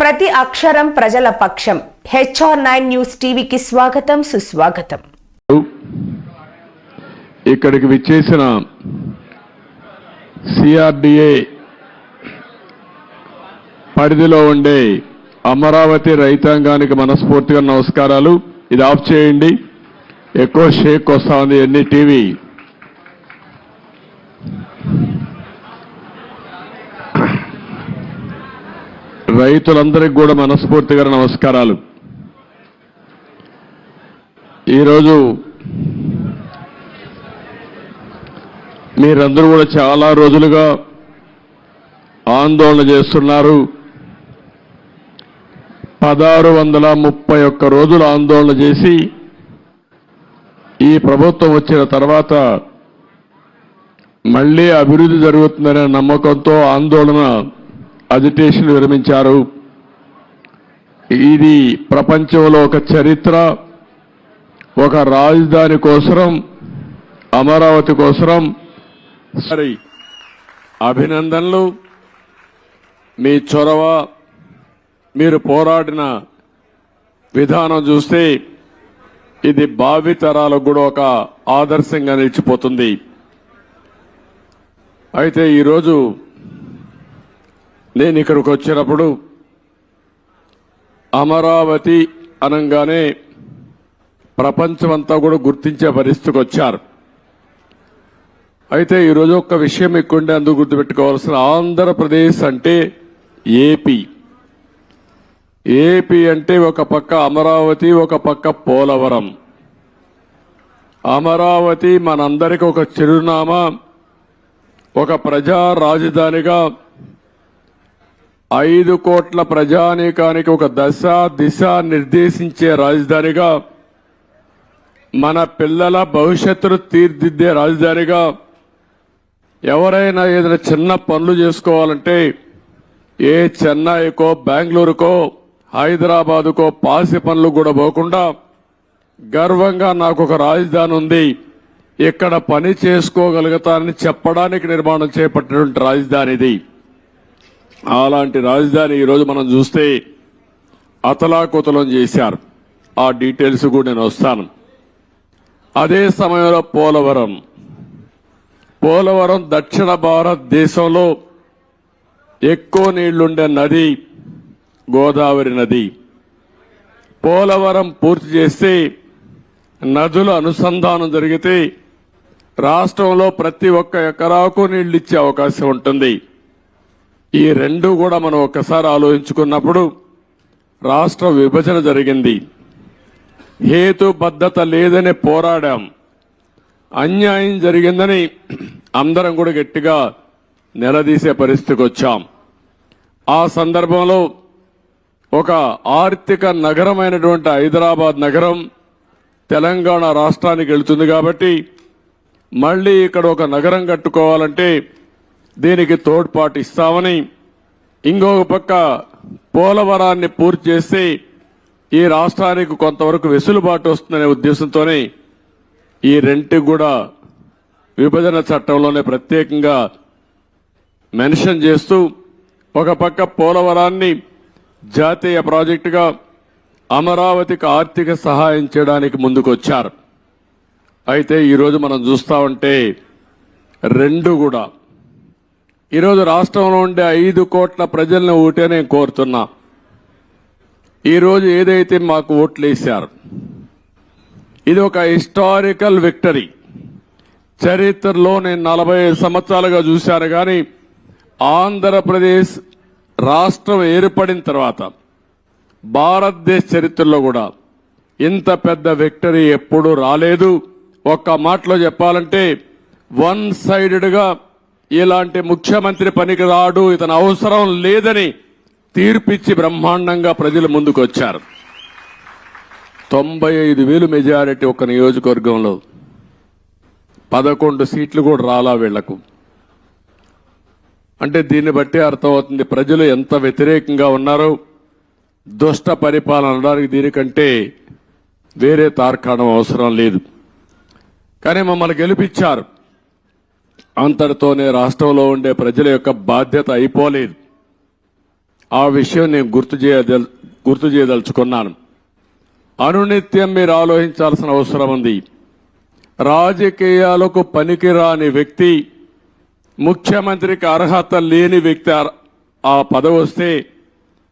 ప్రతి అక్షరం ప్రజల పక్షం. HR9 న్యూస్ టీవీకి స్వాగతం, సుస్వాగతం. ఇక్కడికి విచ్చేసిన CRDA పరిధిలో ఉండే అమరావతి రైతాంగానికి మనస్ఫూర్తిగా నమస్కారాలు. ఇది ఆఫ్ చేయండి, ఎక్కువ షేక్ వస్తా ఉంది ఎన్ని టీవీ. రైతులందరికీ కూడా మనస్ఫూర్తిగా నమస్కారాలు. ఈరోజు మీరందరూ కూడా చాలా రోజులుగా ఆందోళన చేస్తున్నారు. 1631 రోజులు ఆందోళన చేసి ఈ ప్రభుత్వం వచ్చిన తర్వాత మళ్ళీ అభివృద్ధి జరుగుతుందనే నమ్మకంతో ఆందోళన అజిటేషన్ విరమించారు. ఇది ప్రపంచంలో ఒక చరిత్ర. ఒక రాజధాని కోసం, అమరావతి కోసం అభినందనలు. మీ చొరవ, మీరు పోరాడిన విధానం చూస్తే ఇది భావితరాలకు కూడా ఒక ఆదర్శంగా నిలిచిపోతుంది. అయితే ఈరోజు నేను ఇక్కడికి వచ్చినప్పుడు అమరావతి అనగానే ప్రపంచమంతా కూడా గుర్తించే పరిస్థితికి వచ్చారు. అయితే ఈరోజు ఒక్క విషయం ఎక్కువంటే అందుకు గుర్తుపెట్టుకోవాల్సిన, ఆంధ్రప్రదేశ్ అంటే ఏపీ. ఏపీ అంటే ఒక పక్క అమరావతి, ఒక పక్క పోలవరం. అమరావతి మనందరికీ ఒక చిరునామా, ఒక ప్రజా రాజధానిగా, 5 కోట్ల ప్రజానీకానికి ఒక దశ దిశ నిర్దేశించే రాజధానిగా, మన పిల్లల భవిష్యత్తును తీర్చిదిద్దే రాజధానిగా, ఎవరైనా ఏదైనా చిన్న పనులు చేసుకోవాలంటే ఏ చెన్నైకో, బెంగళూరుకో, హైదరాబాదుకో పాసి పనులు కూడా పోకుండా గర్వంగా నాకు ఒక రాజధాని ఉంది, ఇక్కడ పని చేసుకోగలుగుతానని చెప్పడానికి నిర్మాణం చేపట్టినటువంటి రాజధాని ఇది. అలాంటి రాజధాని ఈరోజు మనం చూస్తే అతలాకుతలం చేశారు. ఆ డీటెయిల్స్ కూడా నేను వస్తాను. అదే సమయంలో పోలవరం దక్షిణ భారతదేశంలో ఎక్కువ నీళ్లుండే నది గోదావరి నది. పోలవరం పూర్తి చేస్తే నదుల అనుసంధానం జరిగితే రాష్ట్రంలో ప్రతి ఒక్క ఎకరాకు నీళ్లు ఇచ్చే అవకాశం ఉంటుంది. ఈ రెండు కూడా మనం ఒక్కసారి ఆలోచించుకున్నప్పుడు రాష్ట్ర విభజన జరిగింది. హేతుబద్ధత లేదని పోరాడాం. అన్యాయం జరిగిందని అందరం కూడా గట్టిగా నిలదీసే పరిస్థితికి వచ్చాం. ఆ సందర్భంలో ఒక ఆర్థిక నగరమైనటువంటి హైదరాబాద్ నగరం తెలంగాణ రాష్ట్రానికి వెళుతుంది కాబట్టి మళ్ళీ ఇక్కడ ఒక నగరం కట్టుకోవాలంటే దీనికి తోడ్పాటు ఇస్తామని, ఇంకొక పక్క పోలవరాన్ని పూర్తి చేస్తే ఈ రాష్ట్రానికి కొంతవరకు వెసులుబాటు వస్తుందనే ఉద్దేశంతోనే ఈ రెంటికి కూడా విభజన చట్టంలోనే ప్రత్యేకంగా మెన్షన్ చేస్తూ ఒక పక్క పోలవరాన్ని జాతీయ ప్రాజెక్టుగా, అమరావతికి ఆర్థిక సహాయం చేయడానికి ముందుకొచ్చారు. అయితే ఈరోజు మనం చూస్తా ఉంటే రెండు కూడా ఈరోజు రాష్ట్రంలో ఉండే 5 కోట్ల ప్రజలను ఓటే నేను కోరుతున్నా. ఈరోజు ఏదైతే మాకు ఓట్లు వేశారు ఇది ఒక హిస్టారికల్ విక్టరీ. చరిత్రలో నేను 45 సంవత్సరాలుగా చూశాను కానీ ఆంధ్రప్రదేశ్ రాష్ట్రం ఏర్పడిన తర్వాత భారతదేశ చరిత్రలో కూడా ఇంత పెద్ద విక్టరీ ఎప్పుడూ రాలేదు. ఒక్క మాటలో చెప్పాలంటే వన్ సైడెడ్గా ఇలాంటి ముఖ్యమంత్రి పనికి రాడు, ఇతను అవసరం లేదని తీర్పిచ్చి బ్రహ్మాండంగా ప్రజలు ముందుకు వచ్చారు. 95,000 మెజారిటీ ఒక నియోజకవర్గంలో, 11 సీట్లు కూడా రాలా వీళ్లకు. అంటే దీన్ని బట్టి అర్థమవుతుంది ప్రజలు ఎంత వ్యతిరేకంగా ఉన్నారో. దుష్ట పరిపాలన అనడానికి దీనికంటే వేరే తార్కాణం అవసరం లేదు. కానీ మమ్మల్ని గెలిపించారు. అంతటితోనే రాష్ట్రంలో ఉండే ప్రజల యొక్క బాధ్యత అయిపోలేదు. ఆ విషయం నేను గుర్తు చేయదలుచుకున్నాను. అనునిత్యం మీరు ఆలోచించాల్సిన అవసరం ఉంది. రాజకీయాలకు పనికిరాని వ్యక్తి, ముఖ్యమంత్రికి అర్హత లేని వ్యక్తి ఆ పదవి వస్తే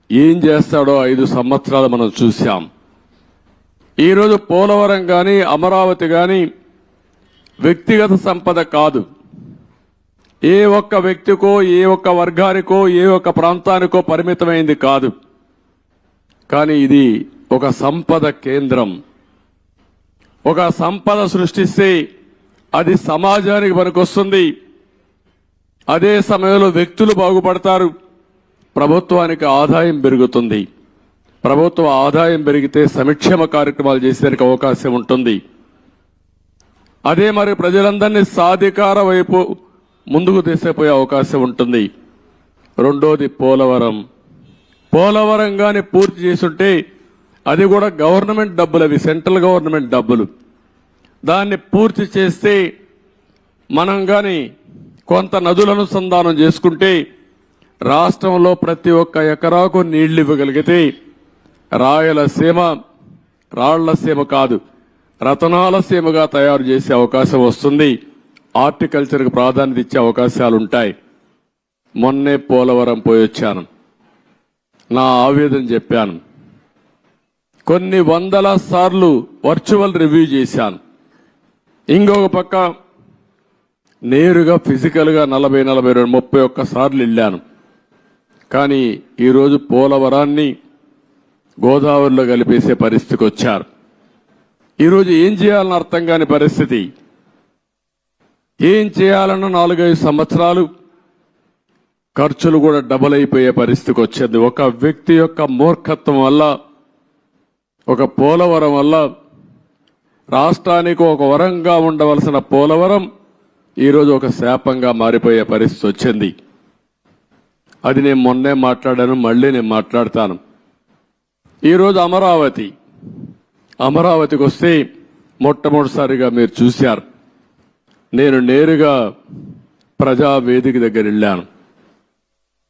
ఏం చేస్తాడో 5 సంవత్సరాలు మనం చూశాం. ఈరోజు పోలవరం కానీ అమరావతి కానీ వ్యక్తిగత సంపద కాదు. ఏ ఒక్క వ్యక్తికో, ఏ ఒక్క వర్గానికో, ఏ ఒక్క ప్రాంతానికో పరిమితమైంది కాదు. కానీ ఇది ఒక సంపద కేంద్రం. ఒక సంపద సృష్టిస్తే అది సమాజానికి పనికొస్తుంది. అదే సమయంలో వ్యక్తులు బాగుపడతారు, ప్రభుత్వానికి ఆదాయం పెరుగుతుంది. ప్రభుత్వ ఆదాయం పెరిగితే సంక్షేమ కార్యక్రమాలు చేసేందుకు అవకాశం ఉంటుంది. అదే మరి ప్రజలందరినీ సాధికార వైపు ముందుకు తీసుకుపోయే అవకాశం ఉంటుంది. రెండోది పోలవరం కానీ పూర్తి చేసుంటే అది కూడా గవర్నమెంట్ డబ్బులు, అవి సెంట్రల్ గవర్నమెంట్ డబ్బులు. దాన్ని పూర్తి చేస్తే మనం కానీ కొంత నదుల అనుసంధానం చేసుకుంటే రాష్ట్రంలో ప్రతి ఒక్క ఎకరాకు నీళ్లు ఇవ్వగలిగితే రాయలసీమ రాళ్లసీమ కాదు, రతనాల సీమగా తయారు చేసే అవకాశం వస్తుంది. హార్టికల్చర్కి ప్రాధాన్యత ఇచ్చే అవకాశాలు ఉంటాయి. మొన్నే పోలవరం పోయొచ్చాను, నా ఆవేదన చెప్పాను. కొన్ని వందల సార్లు వర్చువల్ రివ్యూ చేశాను. ఇంకొక పక్క నేరుగా ఫిజికల్గా 40-41 సార్లు వెళ్ళాను. కానీ ఈరోజు పోలవరాన్ని గోదావరిలో కలిపేసే పరిస్థితికి వచ్చారు. ఈరోజు ఏం చేయాలని అర్థం కాని పరిస్థితి. ఏం చేయాలన్న 4-5 సంవత్సరాలు ఖర్చులు కూడా డబుల్ అయిపోయే పరిస్థితికి వచ్చింది. ఒక వ్యక్తి యొక్క మూర్ఖత్వం వల్ల, ఒక పోలవరం వల్ల రాష్ట్రానికి ఒక వరంగా ఉండవలసిన పోలవరం ఈరోజు ఒక శాపంగా మారిపోయే పరిస్థితి వచ్చింది. అది నేను మొన్నే మాట్లాడాను, మళ్ళీ నేను మాట్లాడతాను. ఈరోజు అమరావతికి వస్తే మొట్టమొదటిసారిగా మీరు చూశారు, నేను నేరుగా ప్రజావేదిక దగ్గర వెళ్ళాను.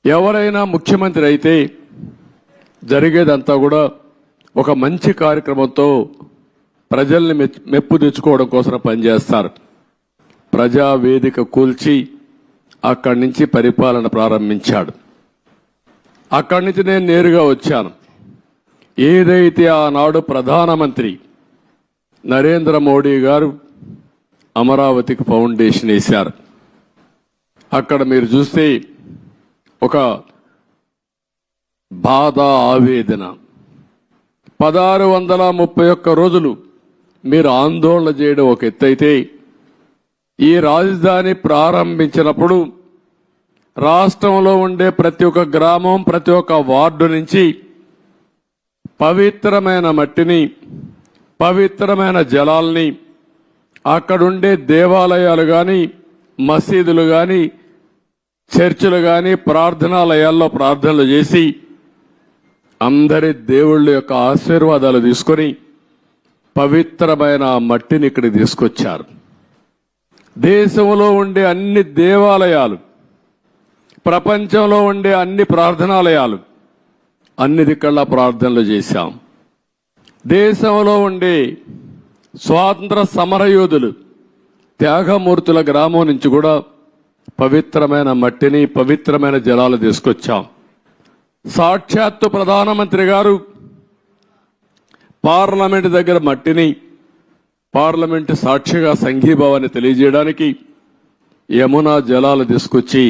ఎవరైనా ముఖ్యమంత్రి అయితే జరిగేదంతా కూడా ఒక మంచి కార్యక్రమంతో ప్రజల్ని మెప్పు తెచ్చుకోవడం కోసం పనిచేస్తారు. ప్రజావేదిక కూల్చి అక్కడి నుంచి పరిపాలన ప్రారంభించాడు. అక్కడి నుంచి నేను నేరుగా వచ్చాను. ఏదైతే ఆనాడు ప్రధానమంత్రి నరేంద్ర మోడీ గారు అమరావతికి ఫౌండేషన్ వేశారు, అక్కడ మీరు చూస్తే ఒక బాధ, ఆవేదన. 1631 రోజులు మీరు ఆందోళన చేయడం ఒక ఎత్తైతే, ఈ రాజధాని ప్రారంభించినప్పుడు రాష్ట్రంలో ఉండే ప్రతి ఒక్క గ్రామం, ప్రతి ఒక్క వార్డు నుంచి పవిత్రమైన మట్టిని, పవిత్రమైన జలాల్ని, అక్కడుండే దేవాలయాలు కానీ, మసీదులు కానీ, చర్చిలు కానీ, ప్రార్థనాలయాల్లో ప్రార్థనలు చేసి అందరి దేవుళ్ళ యొక్క ఆశీర్వాదాలు తీసుకొని పవిత్రమైన మట్టిని ఇక్కడికి తీసుకొచ్చారు. దేశంలో ఉండే అన్ని దేవాలయాలు, ప్రపంచంలో ఉండే అన్ని ప్రార్థనాలయాలు, అన్ని దిక్కల్లా ప్రార్థనలు చేశాం. దేశంలో ఉండే స్వాతంత్ర సమరయోధులు, త్యాగమూర్తుల గ్రామం నుంచి కూడా పవిత్రమైన మట్టిని, పవిత్రమైన జలాలు తీసుకొచ్చాం. సాక్షాత్తు ప్రధానమంత్రి గారు పార్లమెంట్ దగ్గర మట్టిని, పార్లమెంటు సాక్షిగా సంఘీభావాన్ని తెలియజేయడానికి యమునా జలాలు తీసుకొచ్చి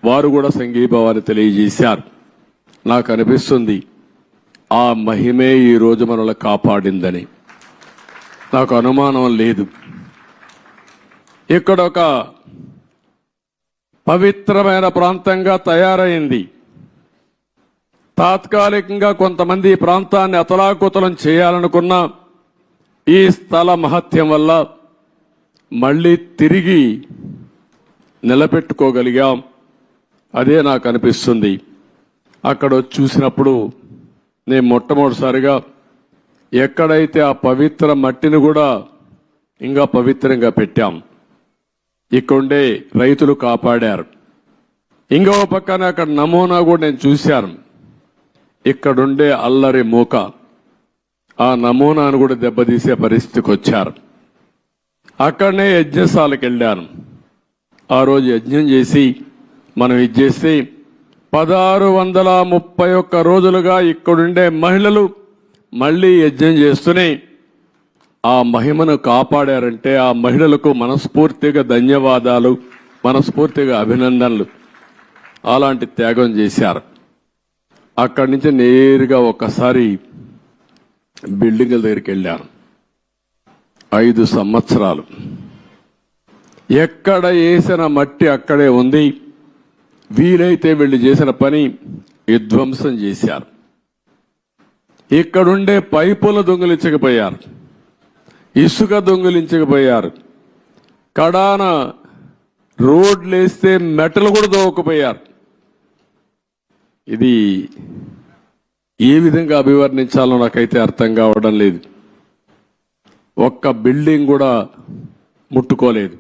వారు కూడా సంఘీభావాన్ని తెలియజేశారు. నాకు అనిపిస్తుంది ఆ మహిమే ఈ రోజు మనల్ని కాపాడిందని. నాకు అనుమానం లేదు. ఇక్కడ ఒక పవిత్రమైన ప్రాంతంగా తయారైంది. తాత్కాలికంగా కొంతమంది ఈ ప్రాంతాన్ని అతలాకుతలం చేయాలనుకున్న ఈ స్థల మహత్యం వల్ల మళ్ళీ తిరిగి నిలబెట్టుకోగలిగాం. అదే నాకు అనిపిస్తుంది. అక్కడ చూసినప్పుడు నేను మొట్టమొదటిసారిగా ఎక్కడైతే ఆ పవిత్ర మట్టిని కూడా ఇంకా పవిత్రంగా పెట్టాం, ఇక్కడుండే రైతులు కాపాడారు. ఇంకో పక్కన అక్కడ నమూనా కూడా నేను చూశాను. ఇక్కడుండే అల్లరి మూక ఆ నమూనాను కూడా దెబ్బతీసే పరిస్థితికి వచ్చారు. అక్కడనే యజ్ఞశాలకు వెళ్ళాను. ఆ రోజు యజ్ఞం చేసి మనం ఇది చేస్తే 1631 రోజులుగా ఇక్కడుండే మహిళలు మళ్ళీ యజ్ఞం చేస్తూనే ఆ మహిమను కాపాడారంటే ఆ మహిళలకు మనస్ఫూర్తిగా ధన్యవాదాలు, మనస్ఫూర్తిగా అభినందనలు. అలాంటి త్యాగం చేశారు. అక్కడి నుంచి నేరుగా ఒకసారి బిల్డింగ్ల దగ్గరికి వెళ్ళాను. 5 సంవత్సరాలు ఎక్కడ వేసిన మట్టి అక్కడే ఉంది. వీలైతే వీళ్ళు చేసిన పని విధ్వంసం చేశారు. ఇక్కడుండే పైపులు దొంగిలించకపోయారు, ఇసుక దొంగిలించకపోయారు, కడాన రోడ్లేస్తే మెటలు కూడా దోవకపోయారు. ఇది ఏ విధంగా అభివర్ణించాలో నాకైతే అర్థం కావడం లేదు. ఒక్క బిల్డింగ్ కూడా ముట్టుకోలేదు.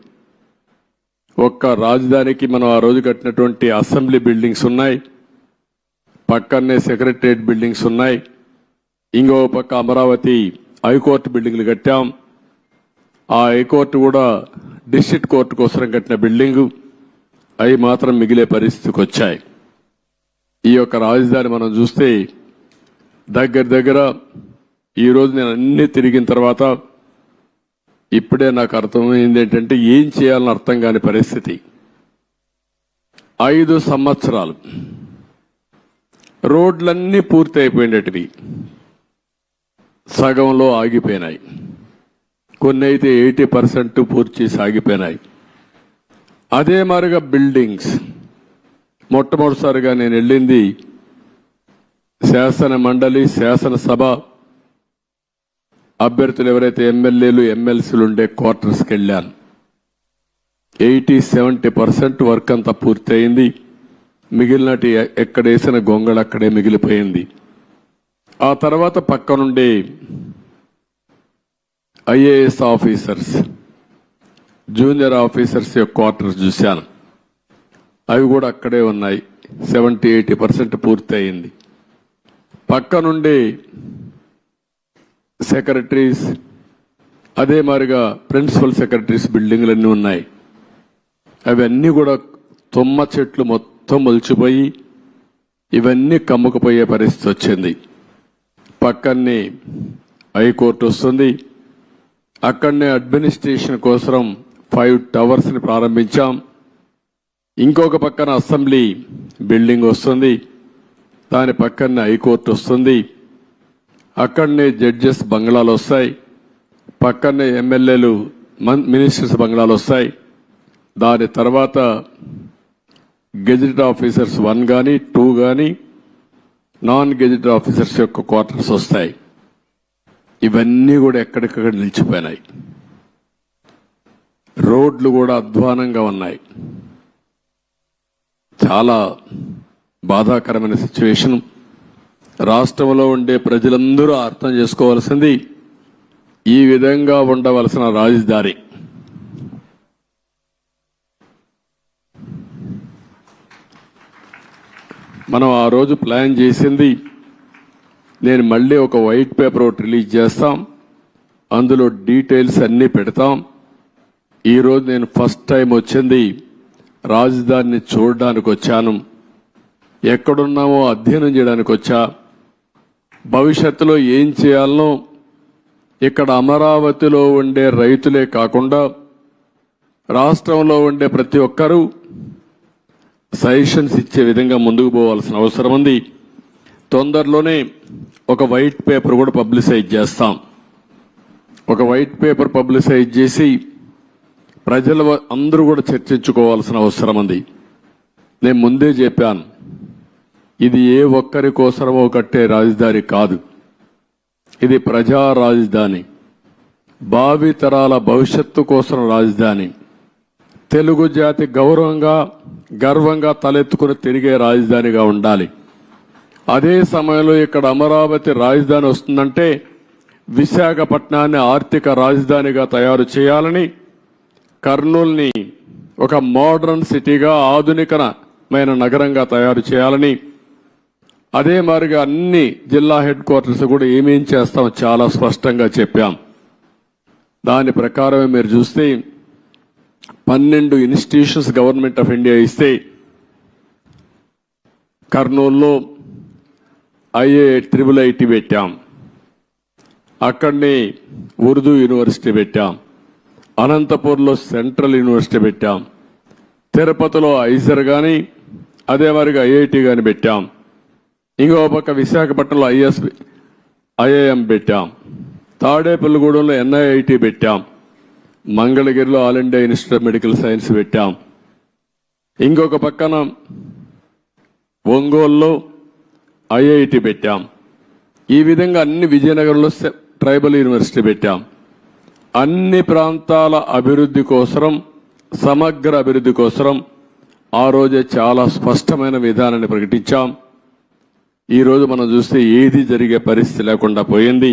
ఒక్క రాజధానికి మనం ఆ రోజు కట్టినటువంటి అసెంబ్లీ బిల్డింగ్స్ ఉన్నాయి, పక్కనే సెక్రటరియట్ బిల్డింగ్స్ ఉన్నాయి, ఇంకో పక్క అమరావతి హైకోర్టు బిల్డింగ్లు కట్టాం. ఆ హైకోర్టు కూడా డిస్ట్రిక్ట్ కోర్టు కోసం కట్టిన బిల్డింగు, అవి మాత్రం మిగిలే పరిస్థితికి వచ్చాయి. ఈ యొక్క రాజధాని మనం చూస్తే దగ్గర ఈరోజు నేను అన్ని తిరిగిన తర్వాత ఇప్పుడే నాకు అర్థమైంది ఏంటంటే ఏం చేయాలని అర్థం కాని పరిస్థితి. 5 సంవత్సరాలు రోడ్లన్నీ పూర్తి అయిపోయినటివి, సగంలో ఆగిపోయినాయి. కొన్ని అయితే 80% పూర్తి చేసి ఆగిపోయినాయి. అదే మాదిరిగా బిల్డింగ్స్ మొట్టమొదటిసారిగా నేను వెళ్ళింది శాసన మండలి, శాసనసభ అభ్యర్థులు ఎవరైతే ఎమ్మెల్యేలు, ఎమ్మెల్సీలు ఉండే క్వార్టర్స్కి వెళ్ళాను. 80-70% వర్క్ అంతా పూర్తి అయింది. మిగిలినటి ఎక్కడ వేసిన గొంగళ అక్కడే మిగిలిపోయింది. ఆ తర్వాత పక్కనుండే ఐఏఎస్ ఆఫీసర్స్, జూనియర్ ఆఫీసర్స్ యొక్క క్వార్టర్స్ చూశాను. అవి కూడా అక్కడే ఉన్నాయి. 70-80% పూర్తి అయింది. పక్కనుండే సెక్రటరీస్, అదే మాదిరిగా ప్రిన్సిపల్ సెక్రటరీస్ బిల్డింగ్లన్నీ ఉన్నాయి. అవన్నీ కూడా తుమ్మ చెట్లు మొత్తం మొలిచిపోయి ఇవన్నీ కమ్ముకుపోయే పరిస్థితి వచ్చింది. పక్కనే హైకోర్టు వస్తుంది. అక్కడనే అడ్మినిస్ట్రేషన్ కోసం 5 టవర్స్ని ప్రారంభించాం. ఇంకొక పక్కన అసెంబ్లీ బిల్డింగ్ వస్తుంది, దాని పక్కనే హైకోర్టు వస్తుంది. అక్కడనే జడ్జెస్ బంగ్లాలు వస్తాయి, పక్కనే ఎమ్మెల్యేలు, మినిస్టర్స్ బంగ్లాలు వస్తాయి. దాని తర్వాత గెజిటెడ్ ఆఫీసర్స్ 1 కానీ 2 కానీ నాన్ గెజిటెడ్ ఆఫీసర్స్ యొక్క క్వార్టర్స్ వస్తాయి. ఇవన్నీ కూడా ఎక్కడికక్కడ నిలిచిపోయినాయి. రోడ్లు కూడా అధ్వానంగా ఉన్నాయి. చాలా బాధాకరమైన సిచ్యువేషన్. రాష్ట్రంలో ఉండే ప్రజలందరూ అర్థం చేసుకోవాల్సింది, ఈ విధంగా ఉండవలసిన రాజధాని మనం ఆ రోజు ప్లాన్ చేసింది. నేను మళ్ళీ ఒక వైట్ పేపర్ ఒకటి రిలీజ్ చేస్తాం, అందులో డీటెయిల్స్ అన్నీ పెడతాం. ఈరోజు నేను ఫస్ట్ టైం వచ్చింది రాజధానిని చూడడానికి వచ్చాను. ఎక్కడున్నామో అధ్యయనం చేయడానికి వచ్చా. భవిష్యత్తులో ఏం చేయాలనో ఇక్కడ అమరావతిలో ఉండే రైతులే కాకుండా రాష్ట్రంలో ఉండే ప్రతి ఒక్కరూ సజెషన్స్ ఇచ్చే విధంగా ముందుకు పోవాల్సిన అవసరం ఉంది. తొందరలోనే ఒక వైట్ పేపర్ కూడా పబ్లిసైజ్ చేస్తాం. ఒక వైట్ పేపర్ పబ్లిసైజ్ చేసి ప్రజలు అందరూ కూడా చర్చించుకోవాల్సిన అవసరం ఉంది. నేను ముందే చెప్పాను, ఇది ఏ ఒక్కరి కోసమో కట్టే రాజధాని కాదు, ఇది ప్రజా రాజధాని, భావితరాల భవిష్యత్తు కోసం రాజధాని, తెలుగు జాతి గర్వంగా తలెత్తుకుని తిరిగే రాజధానిగా ఉండాలి. అదే సమయంలో ఇక్కడ అమరావతి రాజధాని వస్తుందంటే విశాఖపట్నాన్ని ఆర్థిక రాజధానిగా తయారు చేయాలని, కర్నూలుని ఒక మోడర్న్ సిటీగా ఆధునికమైన నగరంగా తయారు చేయాలని, అదే మాదిరిగా అన్ని జిల్లా హెడ్ క్వార్టర్స్ కూడా ఏమేం చేస్తామో చాలా స్పష్టంగా చెప్పాం. దాని ప్రకారమే మీరు చూస్తే 12 ఇన్స్టిట్యూషన్స్ గవర్నమెంట్ ఆఫ్ ఇండియా ఇస్తే కర్నూలులో IIT పెట్టాం, అక్కడనే ఉర్దూ యూనివర్సిటీ పెట్టాం, అనంతపూర్లో సెంట్రల్ యూనివర్సిటీ పెట్టాం, తిరుపతిలో ఐజర్ కానీ అదే మరిగా IIT కానీ పెట్టాం, ఇంకో పక్క విశాఖపట్నంలో IIM పెట్టాం, తాడేపల్లిగూడెంలో NIIT పెట్టాం, మంగళగిరిలో all India institute of medical science పెట్టాం, ఇంకొక పక్కన ఒంగోలులో IIT పెట్టాం. ఈ విధంగా అన్ని విజయనగరంలో ట్రైబల్ యూనివర్సిటీ పెట్టాం. అన్ని ప్రాంతాల అభివృద్ధి కోసం, సమగ్ర అభివృద్ధి కోసం ఆ రోజే చాలా స్పష్టమైన విధానాన్ని ప్రకటించాం. ఈరోజు మనం చూస్తే ఏది జరిగే పరిస్థితి లేకుండా పోయింది.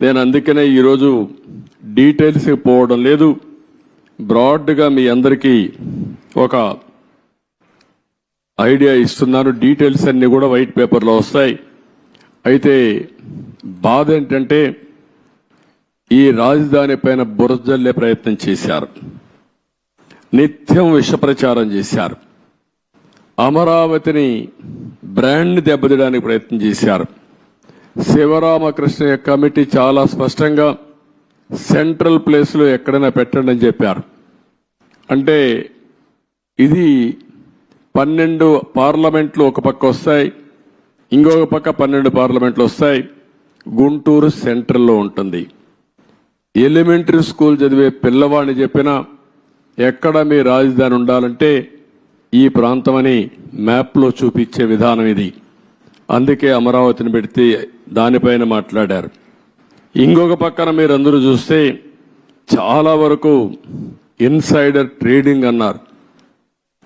నేను అందుకనే ఈరోజు డీటెయిల్స్కి పోవడం లేదు, బ్రాడ్గా మీ అందరికీ ఒక ఐడియా ఇస్తున్నాను. డీటెయిల్స్ అన్ని కూడా వైట్ పేపర్లో వస్తాయి. అయితే బాధ ఏంటంటే ఈ రాజధాని పైన బురజల్లే ప్రయత్నం చేశారు, నిత్యం విష ప్రచారం చేశారు, అమరావతిని బ్రాండ్ దెబ్బతీయడానికి ప్రయత్నం చేశారు. శివరామకృష్ణ కమిటీ చాలా స్పష్టంగా సెంట్రల్ ప్లేస్లో ఎక్కడైనా పెట్టండి అని చెప్పారు. అంటే ఇది 12 పార్లమెంట్లు ఒక పక్క వస్తాయి, ఇంకొక పక్క 12 పార్లమెంట్లు వస్తాయి. గుంటూరు సెంట్రల్లో ఉంటుంది. ఎలిమెంటరీ స్కూల్ చదివే పిల్లవాడిని చెప్పినా ఎక్కడ మీ రాజధాని ఉండాలంటే ఈ ప్రాంతం అని మ్యాప్లో చూపించే విధానం ఇది. అందుకే అమరావతిని పెడితే దానిపైన మాట్లాడారు. ఇంకొక పక్కన మీరందరూ చూస్తే చాలా వరకు ఇన్సైడర్ ట్రేడింగ్ అన్నారు.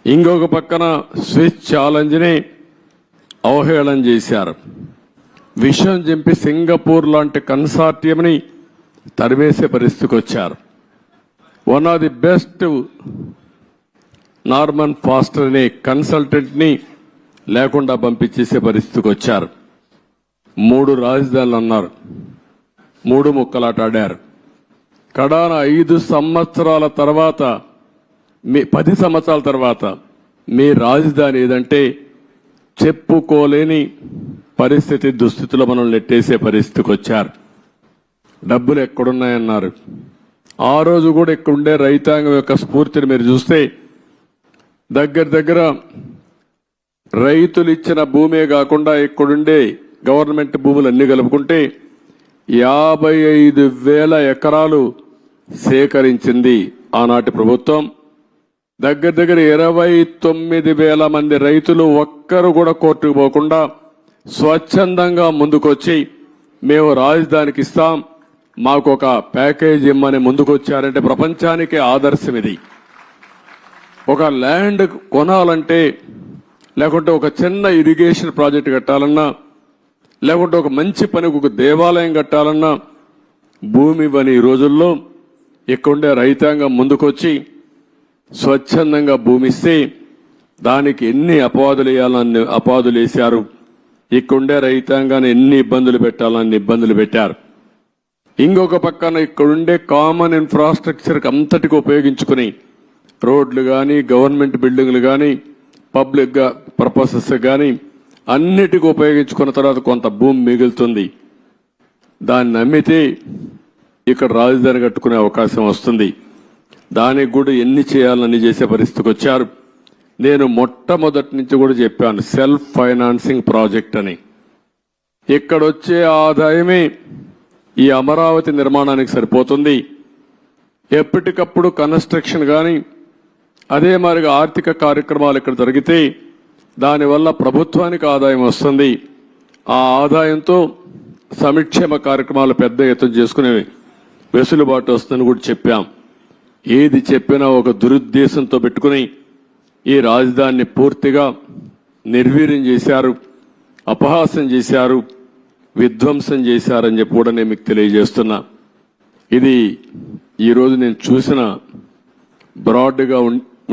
ఇంకొక పక్కన స్విచ్ ఛాలెంజ్ని అవహేళన చేశారు. విషయం చెప్పి సింగపూర్ లాంటి కన్సార్టియంని తరిమేసే పరిస్థితికి వచ్చారు. One of the best Norman faster అనే కన్సల్టెంట్ని లేకుండా పంపించేసే పరిస్థితికి వచ్చారు. 3 రాజధానులు అన్నారు, 3 ముక్కలాట ఆడారు. కడాన 5 సంవత్సరాల తర్వాత 10 సంవత్సరాల తర్వాత మీ రాజధాని ఏదంటే చెప్పుకోలేని పరిస్థితి, దుస్థితిలో మనం నెట్టేసే పరిస్థితికి వచ్చారు. డబ్బులు ఎక్కడున్నాయన్నారు. ఆ రోజు కూడా ఇక్కడుండే రైతాంగం యొక్క స్ఫూర్తిని మీరు చూస్తే దగ్గర రైతులు ఇచ్చిన భూమే కాకుండా ఇక్కడుండే గవర్నమెంట్ భూములు అన్ని కలుపుకుంటే 55,000 ఎకరాలు సేకరించింది ఆనాటి ప్రభుత్వం. దగ్గర 29,000 మంది రైతులు ఒక్కరు కూడా కోర్టుకు పోకుండా స్వచ్ఛందంగా ముందుకొచ్చి మేము రాజధానికి ఇస్తాం, మాకు ఒక ప్యాకేజ్ ఇమ్మని ముందుకొచ్చారంటే ప్రపంచానికి ఆదర్శం ఇది. ఒక ల్యాండ్ కొనాలంటే, లేకుంటే ఒక చిన్న ఇరిగేషన్ ప్రాజెక్ట్ కట్టాలన్నా, లేకుంటే ఒక మంచి పనికి ఒక దేవాలయం కట్టాలన్నా భూమి ఇవ్వని ఈ రోజుల్లో ఇక్కడుండే రైతాంగం ముందుకొచ్చి స్వచ్ఛందంగా భూమి ఇస్తే దానికి ఎన్ని అపవాదులు వేయాలని అపవాదులు వేశారు. ఇక్కడుండే రైతాంగాన్ని ఎన్ని ఇబ్బందులు పెట్టాలని ఇబ్బందులు పెట్టారు. ఇంకొక పక్కన ఇక్కడుండే కామన్ ఇన్ఫ్రాస్ట్రక్చర్ అంతటికి ఉపయోగించుకుని రోడ్లు కానీ, గవర్నమెంట్ బిల్డింగ్లు కానీ, పబ్లిక్ పర్పసెస్ కానీ అన్నిటికీ ఉపయోగించుకున్న తర్వాత కొంత భూమి మిగులుతుంది. దాన్ని నమ్మితే ఇక్కడ రాజధాని కట్టుకునే అవకాశం వస్తుంది. దానికి కూడా ఎన్ని చేయాలని చేసే పరిస్థితికి వచ్చారు. నేను మొట్టమొదటి నుంచి కూడా చెప్పాను, సెల్ఫ్ ఫైనాన్సింగ్ ప్రాజెక్ట్ అని. ఇక్కడ వచ్చే ఆదాయమే ఈ అమరావతి నిర్మాణానికి సరిపోతుంది. ఎప్పటికప్పుడు కన్స్ట్రక్షన్ కానీ అదే మాదిరిగా ఆర్థిక కార్యక్రమాలు ఇక్కడ జరిగితే దానివల్ల ప్రభుత్వానికి ఆదాయం వస్తుంది. ఆ ఆదాయంతో సంక్షేమ కార్యక్రమాలు పెద్ద ఎత్తున చేసుకునే వెసులుబాటు వస్తుందని కూడా చెప్పాం. ఏది చెప్పినా ఒక దురుద్దేశంతో పెట్టుకుని ఈ రాజధానిని పూర్తిగా నిర్వీర్యం చేశారు, అపహాస్యం చేశారు, విధ్వంసం చేశారని చెప్పి కూడా నేను మీకు తెలియజేస్తున్నా. ఇది ఈరోజు నేను చూసిన బ్రాడ్గా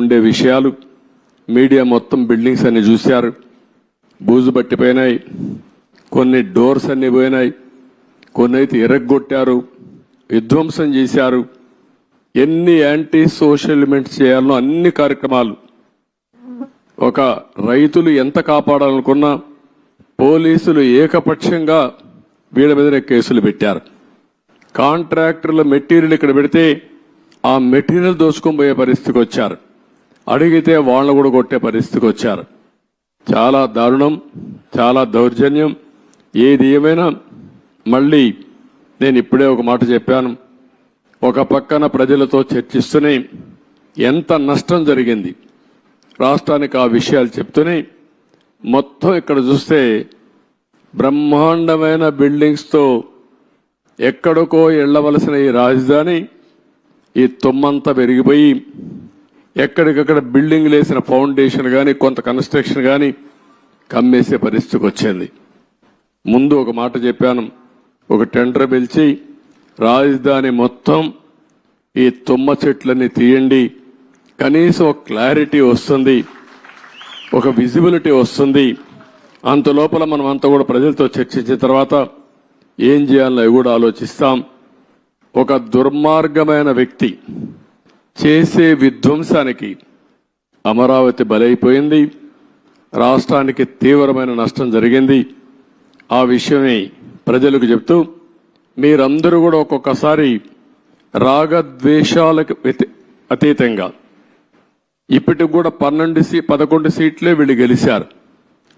ఉండే విషయాలు. మీడియా మొత్తం బిల్డింగ్స్ అన్ని చూశారు. బూజు పట్టిపోయినాయి, కొన్ని డోర్స్ అన్ని పోయినాయి, కొన్ని అయితే ఎరగొట్టారు, విధ్వంసం చేశారు. ఎన్ని యాంటీ సోషల్ ఎలిమెంట్స్ చేయాలనో అన్ని కార్యక్రమాలు. ఒక రైతులు ఎంత కాపాడాలనుకున్నా పోలీసులు ఏకపక్షంగా వీళ్ళ మీదనే కేసులు పెట్టారు. కాంట్రాక్టర్ల మెటీరియల్ ఇక్కడ పెడితే ఆ మెటీరియల్ దోచుకొని పోయే పరిస్థితికి వచ్చారు. అడిగితే వాళ్ళను కూడా కొట్టే పరిస్థితికి వచ్చారు. చాలా దారుణం, చాలా దౌర్జన్యం. ఏది ఏమైనా మళ్ళీ నేను ఇప్పుడే ఒక మాట చెప్పాను. ఒక పక్కన ప్రజలతో చర్చిస్తూనే ఎంత నష్టం జరిగింది రాష్ట్రానికి ఆ విషయాలు చెప్తూనే, మొత్తం ఇక్కడ చూస్తే బ్రహ్మాండమైన బిల్డింగ్స్తో ఎక్కడికో వెళ్ళవలసిన ఈ రాజధాని ఈ తుమ్మంతా పెరిగిపోయి ఎక్కడికక్కడ బిల్డింగ్ లేసిన ఫౌండేషన్ కానీ కొంత కన్స్ట్రక్షన్ కానీ కమ్మేసే పరిస్థితికి వచ్చింది. ముందు ఒక మాట చెప్పాను, ఒక టెండర్ పిలిచి రాజధాని మొత్తం ఈ తుమ్మ చెట్లన్నీ తీయండి, కనీసం ఒక క్లారిటీ వస్తుంది, ఒక విజిబిలిటీ వస్తుంది. అంత లోపల మనం అంతా కూడా ప్రజలతో చర్చించిన తర్వాత ఏం చేయాలో అవి కూడా ఆలోచిస్తాం. ఒక దుర్మార్గమైన వ్యక్తి చేసే విధ్వంసానికి అమరావతి బలైపోయింది. రాష్ట్రానికి తీవ్రమైన నష్టం జరిగింది. ఆ విషయమే ప్రజలకు చెప్తూ మీరందరూ కూడా ఒక్కొక్కసారి రాగద్వేషాలకు అతీతంగా ఇప్పటికి కూడా 11 సీట్లే వీళ్ళు గెలిచారు.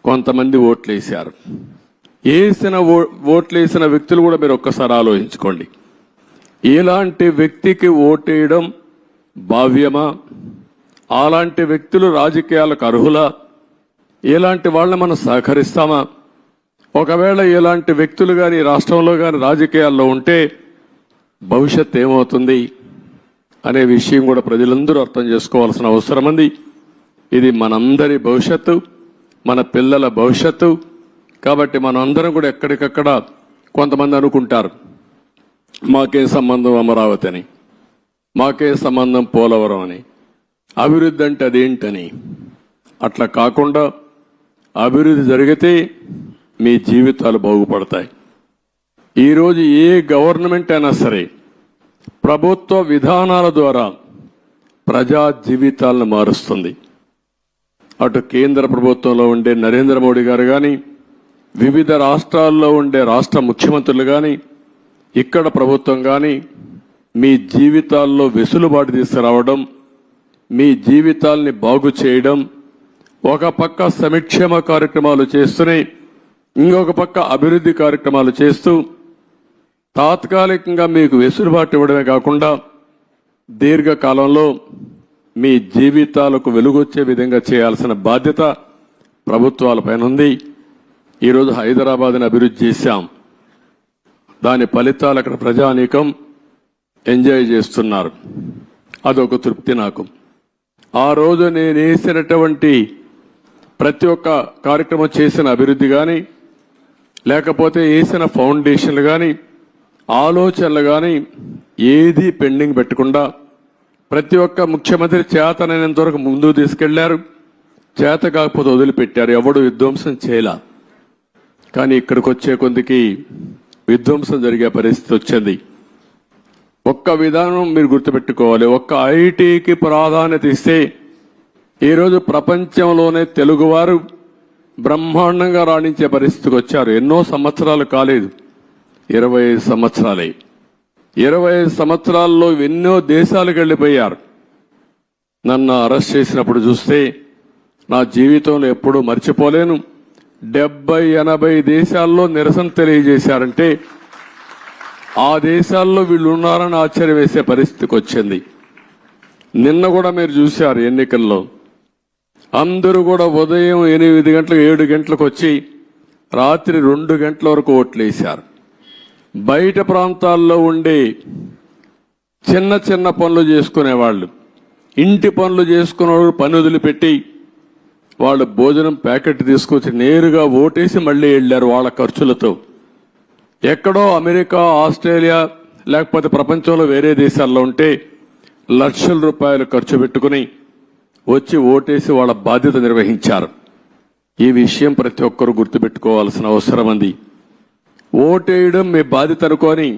కొంతమంది ఓట్లేశారు. ఓట్లేసిన వ్యక్తులు కూడా మీరు ఒక్కసారి ఆలోచించుకోండి. ఇలాంటి వ్యక్తికి ఓటేయడం భావ్యమా? అలాంటి వ్యక్తులు రాజకీయాలకు అర్హులా? ఇలాంటి వాళ్ళని మనం సహకరిస్తామా? ఒకవేళ ఇలాంటి వ్యక్తులు కానీ రాష్ట్రంలో కానీ రాజకీయాల్లో ఉంటే భవిష్యత్ ఏమవుతుంది అనే విషయం కూడా ప్రజలందరూ అర్థం చేసుకోవాల్సిన అవసరం ఉంది. ఇది మనందరి భవిష్యత్తు, మన పిల్లల భవిష్యత్తు. కాబట్టి మనందరం కూడా ఎక్కడికక్కడ కొంతమంది అనుకుంటారు మాకే సంబంధం అమరావతి అని, మాకే సంబంధం పోలవరం అని, అభివృద్ధి అంటే అదేంటని. అట్లా కాకుండా అభివృద్ధి జరిగితే మీ జీవితాలు బాగుపడతాయి. ఈరోజు ఏ గవర్నమెంట్ అయినా సరే ప్రభుత్వ విధానాల ద్వారా ప్రజా జీవితాలను మారుస్తుంది. అటు కేంద్ర ప్రభుత్వంలో ఉండే నరేంద్ర మోడీ గారు కానీ, వివిధ రాష్ట్రాల్లో ఉండే రాష్ట్ర ముఖ్యమంత్రులు కానీ, ఇక్కడ ప్రభుత్వం కానీ మీ జీవితాల్లో వెసులుబాటు తీసుకురావడం, మీ జీవితాల్ని బాగు చేయడం, ఒక పక్క సంక్షేమ కార్యక్రమాలు చేస్తూనే ఇంకొక పక్క అభివృద్ధి కార్యక్రమాలు చేస్తూ తాత్కాలికంగా మీకు వెసులుబాటు ఇవ్వడమే కాకుండా దీర్ఘకాలంలో మీ జీవితాలకు వెలుగొచ్చే విధంగా చేయాల్సిన బాధ్యత ప్రభుత్వాలపైన ఉంది. ఈరోజు హైదరాబాద్ని అభివృద్ధి చేశాం. దాని ఫలితాలు అక్కడ ప్రజానీకం ఎంజాయ్ చేస్తున్నారు. అదొక తృప్తి నాకు. ఆ రోజు నేను వేసినటువంటి ప్రతి ఒక్క కార్యక్రమం చేసిన అభివృద్ధి కానీ, లేకపోతే వేసిన ఫౌండేషన్లు కానీ, ఆలోచనలు కానీ ఏది పెండింగ్ పెట్టకుండా ప్రతి ఒక్క ముఖ్యమంత్రి చేతనైనంత వరకు ముందుకు తీసుకెళ్లారు. చేత కాకపోతే వదిలిపెట్టారు. ఎవడు విధ్వంసం చేయలా. కానీ ఇక్కడికి వచ్చే కొందికి విధ్వంసం జరిగే పరిస్థితి వచ్చింది. ఒక్క విధానం మీరు గుర్తుపెట్టుకోవాలి. ఒక్క ఐటీకి ప్రాధాన్యత ఇస్తే ఈరోజు ప్రపంచంలోనే తెలుగువారు బ్రహ్మాండంగా రాణించే పరిస్థితికి వచ్చారు. ఎన్నో సంవత్సరాలు కాలేదు, 25 సంవత్సరాలే. 25 సంవత్సరాల్లో ఎన్నో దేశాలకు వెళ్ళిపోయారు. నన్ను అరెస్ట్ చేసినప్పుడు చూస్తే నా జీవితంలో ఎప్పుడూ మర్చిపోలేను. 70-80 దేశాల్లో నిరసన తెలియజేశారంటే ఆ దేశాల్లో వీళ్ళు ఉన్నారని ఆశ్చర్యం వేసే పరిస్థితికి వచ్చింది. నిన్న కూడా మీరు చూశారు ఎన్నికల్లో అందరూ కూడా ఉదయం 8 గంటలకు 7 గంటలకు వచ్చి రాత్రి 2 గంటల వరకు ఓట్లు వేశారు. బయట ప్రాంతాల్లో ఉండే చిన్న చిన్న పనులు చేసుకునేవాళ్ళు, ఇంటి పనులు చేసుకునేవాళ్ళు పని వదిలిపెట్టి వాళ్ళు భోజనం ప్యాకెట్ తీసుకొచ్చి నేరుగా ఓటేసి మళ్ళీ వెళ్ళారు వాళ్ళ ఖర్చులతో. ఎక్కడో అమెరికా, ఆస్ట్రేలియా లేకపోతే ప్రపంచంలో వేరే దేశాల్లో ఉంటే లక్షల రూపాయలు ఖర్చు పెట్టుకుని వచ్చి ఓటేసి వాళ్ళ బాధ్యత నిర్వహించారు. ఈ విషయం ప్రతి ఒక్కరూ గుర్తుపెట్టుకోవాల్సిన అవసరం ఉంది. ఓటేయడం మీ బాధ్యత అనుకొని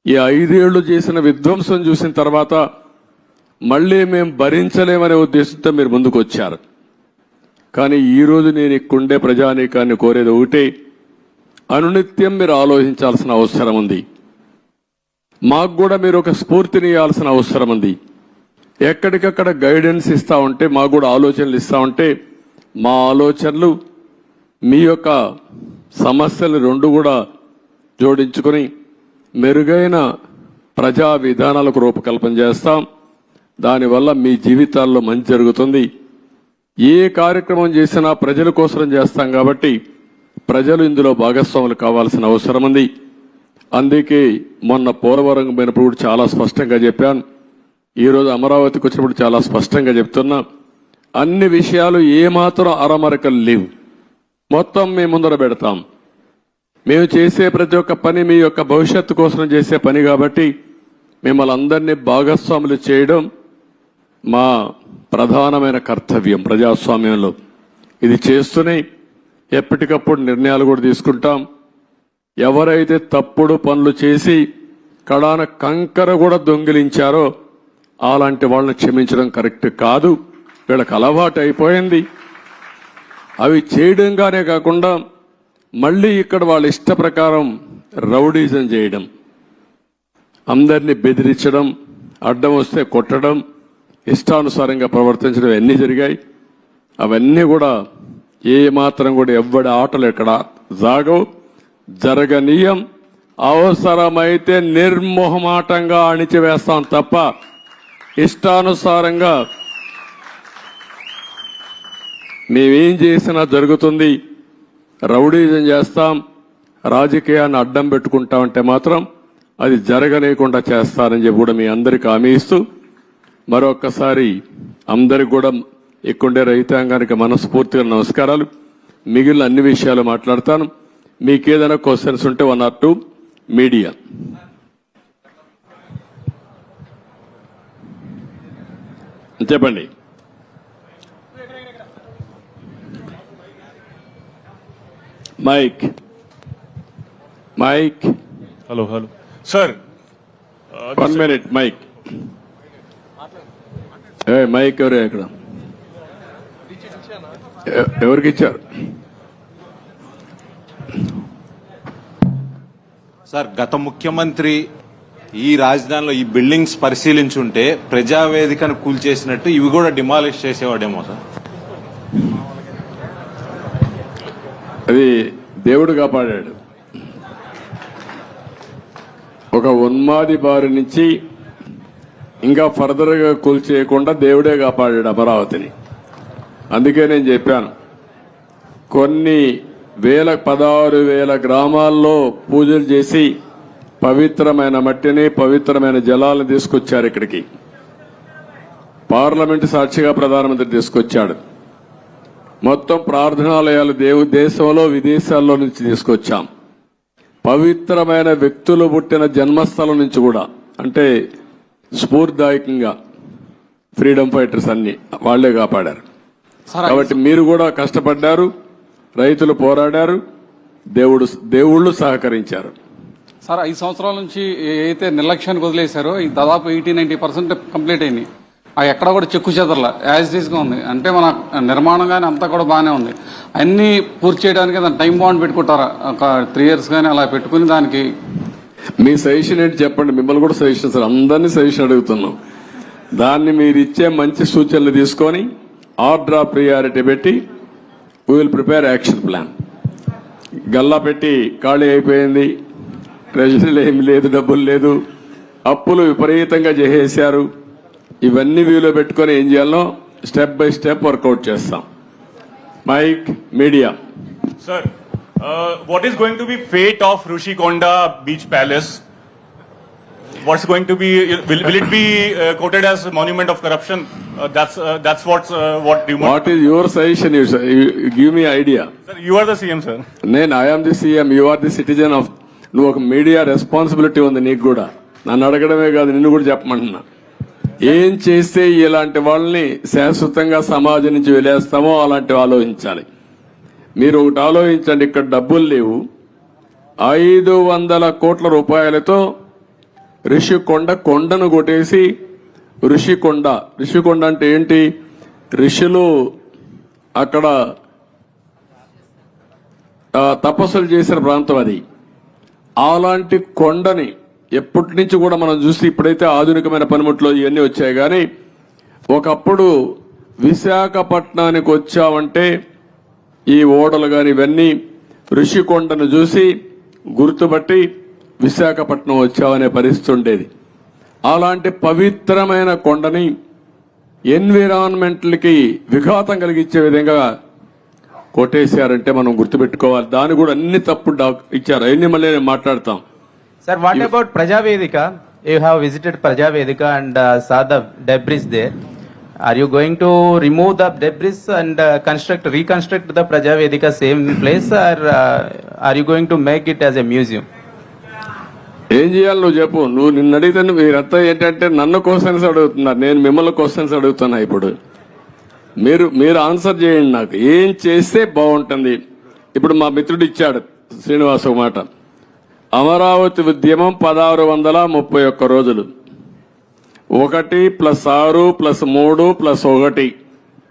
ఈ 5 ఏళ్లు చేసిన విధ్వంసం చూసిన తర్వాత మళ్ళీ మేము భరించలేమనే ఉద్దేశంతో మీరు ముందుకు వచ్చారు. కానీ ఈరోజు నేను ఇక్కడుండే ప్రజానీకాన్ని కోరేది ఒకటే, అనునిత్యం మీరు ఆలోచించాల్సిన అవసరం ఉంది. మాకు కూడా మీరు ఒక స్ఫూర్తిని ఇవ్వాల్సిన అవసరం ఉంది. ఎక్కడికక్కడ గైడెన్స్ ఇస్తా ఉంటే, మాకు కూడా ఆలోచనలు ఇస్తా ఉంటే, మా ఆలోచనలు మీ యొక్క సమస్యలు రెండు కూడా జోడించుకొని మెరుగైన ప్రజా విధానాలకు రూపకల్పన చేస్తాం. దానివల్ల మీ జీవితాల్లో మంచి జరుగుతుంది. ఏ కార్యక్రమం చేసినా ప్రజల కోసం చేస్తాం కాబట్టి ప్రజలు ఇందులో భాగస్వాములు కావాల్సిన అవసరం ఉంది. అందుకే మొన్న పోలవరం పోయినప్పుడు కూడా చాలా స్పష్టంగా చెప్పాను. ఈరోజు అమరావతికి వచ్చినప్పుడు చాలా స్పష్టంగా చెప్తున్నా. అన్ని విషయాలు ఏమాత్రం అరమరకలు లేవు. మొత్తం మేము ముందర పెడతాం. మేము చేసే ప్రతి ఒక్క పని మీ యొక్క భవిష్యత్తు కోసం చేసే పని కాబట్టి మిమ్మల్ని అందరినీ భాగస్వాములు చేయడం మా ప్రధానమైన కర్తవ్యం ప్రజాస్వామ్యంలో. ఇది చేస్తూనే ఎప్పటికప్పుడు నిర్ణయాలు కూడా తీసుకుంటాం. ఎవరైతే తప్పుడు పనులు చేసి కడాన కంకర కూడా దొంగిలించారో అలాంటి వాళ్ళని క్షమించడం కరెక్ట్ కాదు. వీళ్ళకి అలవాటు అయిపోయింది. అవి చేయడంగానే కాకుండా మళ్ళీ ఇక్కడ వాళ్ళ ఇష్ట ప్రకారం రౌడీజం చేయడం, అందరినీ బెదిరించడం, అడ్డం వస్తే కొట్టడం, ఇష్టానుసారంగా ప్రవర్తించడం అన్నీ జరిగాయి. అవన్నీ కూడా ఏ మాత్రం కూడా ఎవ్వడి ఆటలు ఎక్కడ జాగవు, జరగనీయం. అవసరమైతే నిర్మోహమాటంగా అణిచివేస్తాం తప్ప ఇష్టానుసారంగా మేమేం చేసినా జరుగుతుంది. రౌడీజం చేస్తాం, రాజకీయాన్ని అడ్డం పెట్టుకుంటామంటే మాత్రం అది జరగలేకుండా చేస్తారని చెప్పి కూడా మీ అందరికీ హామీ ఇస్తూ మరొక్కసారి అందరికి కూడా ఇక్కడుండే రైతాంగానికి మనస్ఫూర్తిగా నమస్కారాలు. మిగిలిన అన్ని విషయాలు మాట్లాడతాను. మీకేదైనా క్వశ్చన్స్ ఉంటే 1 or 2 మీడియా. చెప్పండి. Mic mic hello hello sir, 1 minute mic. Mic ఎవరు ఇక్కడ ఎవరికి ఇచ్చారు? సార్, గత ముఖ్యమంత్రి ఈ రాజధానిలో ఈ బిల్డింగ్స్ పరిశీలించుంటే ప్రజావేదికను కూల్చేసినట్టు ఇవి కూడా డిమాలిష్ చేసేవాడేమో సార్. అది దేవుడు కాపాడాడు. ఒక ఉన్మాది బారి నుంచి ఇంకా ఫర్దర్గా కూల్చేయకుండా దేవుడే కాపాడాడు అమరావతిని. అందుకే నేను చెప్పాను, కొన్ని 16,000 గ్రామాల్లో పూజలు చేసి పవిత్రమైన మట్టిని, పవిత్రమైన జలాలను తీసుకొచ్చారు ఇక్కడికి. పార్లమెంటు సాక్షిగా ప్రధానమంత్రి తీసుకొచ్చాడు. మొత్తం ప్రార్థనాలయాలు దేశంలో విదేశాల్లో నుంచి తీసుకొచ్చాం. పవిత్రమైన వ్యక్తులు పుట్టిన జన్మస్థలం నుంచి కూడా, అంటే స్ఫూర్తిదాయకంగా ఫ్రీడమ్ ఫైటర్స్ అన్ని వాళ్లే కాపాడారు. కాబట్టి మీరు కూడా కష్టపడ్డారు, రైతులు పోరాడారు, దేవుళ్ళు సహకరించారు. సార్, 5 సంవత్సరాల నుంచి అయితే నిర్లక్ష్యానికి వదిలేశారో ఈ దాదాపు 80-90% కంప్లీట్ అయింది. అవి ఎక్కడ కూడా చెక్కు చెదరలా, యాజ్ గా ఉంది. అంటే మన నిర్మాణం కానీ అంతా కూడా బాగానే ఉంది. అన్ని పూర్తి చేయడానికి దాని టైం బాండ్ పెట్టుకుంటారా? ఒక 3 years కానీ అలా పెట్టుకుని దానికి మీ సజెషన్ ఏంటి చెప్పండి. మిమ్మల్ని కూడా సజెషన్ సార్, అందరినీ సజెషన్ అడుగుతున్నాం. దాన్ని మీరు ఇచ్చే మంచి సూచనలు తీసుకొని ఆర్డర్ ఆఫ్ ప్రియారిటీ పెట్టి we will prepare action plan. Galla పెట్టి ఖాళీ అయిపోయింది, ట్రెజరీలో ఏమి లేదు, డబ్బులు లేదు, అప్పులు విపరీతంగా చేసేశారు. ఇవన్నీ వ్యూలో పెట్టుకొని ఏం చేయాలో స్టెప్ బై స్టెప్ వర్కౌట్ చేస్తాం. Mic media. Sir, what is going to be fate of Rushikonda Beach Palace? What's going to be? Will it be quoted as a monument of corruption? That's what rumor. What is your suggestion? You give me idea. Sir, you are the CM, sir. I am the CM. You are the citizen of. నువ్వు ఒక media responsibility ఉంది నీకు కూడా. నన్ను అడగడమే కాదు, నిన్ను కూడా చెప్పమంటున్నా. ఏం చేస్తే ఇలాంటి వాళ్ళని శాశ్వతంగా సమాజం నుంచి వెలేస్తామో అలాంటివి ఆలోచించాలి. మీరు ఒకటి ఆలోచించండి, ఇక్కడ డబ్బులు లేవు. 500 కోట్ల రూపాయలతో రిషికొండ కొండను కొట్టేసి రిషికొండ అంటే ఏంటి? ఋషులు అక్కడ తపస్సులు చేసిన ప్రాంతం అది. అలాంటి కొండని ఎప్పటి నుంచి కూడా మనం చూసి, ఇప్పుడైతే ఆధునికమైన పనిముట్లు ఇవన్నీ వచ్చాయి, కానీ ఒకప్పుడు విశాఖపట్నానికి వచ్చామంటే ఈ ఓడలు కానీ ఇవన్నీ ఋషికొండను చూసి గుర్తుపట్టి విశాఖపట్నం వచ్చామనే పరిస్థితి ఉండేది. అలాంటి పవిత్రమైన కొండని ఎన్విరాన్మెంట్లకి విఘాతం కలిగించే విధంగా కొట్టేశారంటే మనం గుర్తుపెట్టుకోవాలి. దాని కూడా అన్ని తప్పుడు ఇచ్చారు. అవన్నీ మళ్ళీ నేను మాట్లాడతాం. Sir, what about Prajavedika? You have visited Prajavedika and saw the debris there. Are you going to remove the debris and reconstruct the Prajavedika same place, or are you going to make it as a museum? ఏం చేయాలి నువ్వు చెప్పు. నువ్వు నిన్ను అడిగితే మీరంతా ఏంటంటే నన్ను క్వశ్చన్స్ అడుగుతున్నారు, నేను మిమ్మల్ని క్వశ్చన్స్ అడుగుతున్నా. ఇప్పుడు మీరు ఆన్సర్ చేయండి. నాకు ఏం చేస్తే బాగుంటుంది? ఇప్పుడు మా మిత్రుడు ఇచ్చాడు శ్రీనివాస్ ఒక మాట. అమరావతి ఉద్యమం 1631 రోజులు. 1 + 6 + 3 + 1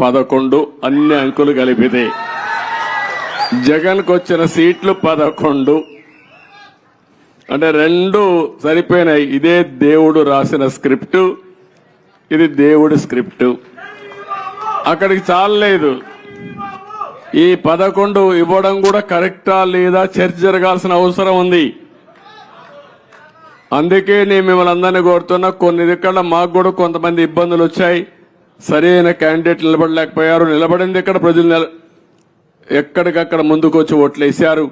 11 అన్ని అంకులు కలిపితే జగన్కు వచ్చిన సీట్లు 11. అంటే 2 సరిపోయినాయి. ఇదే దేవుడు రాసిన స్క్రిప్టు, ఇది దేవుడి స్క్రిప్టు. అక్కడికి చాలలేదు. ఈ 11 ఇవ్వడం కూడా కరెక్టా లేదా చర్చ జరగాల్సిన అవసరం ఉంది. అందుకే నేను మిమ్మల్ని అందరినీ కోరుతున్నా, కొన్ని ఇక్కడ మాకు కూడా కొంతమంది ఇబ్బందులు వచ్చాయి. సరైన క్యాండిడేట్ నిలబడలేకపోయారు. నిలబడింది ఇక్కడ ప్రజలు ఎక్కడికక్కడ ముందుకు వచ్చి ఓట్లేశారు.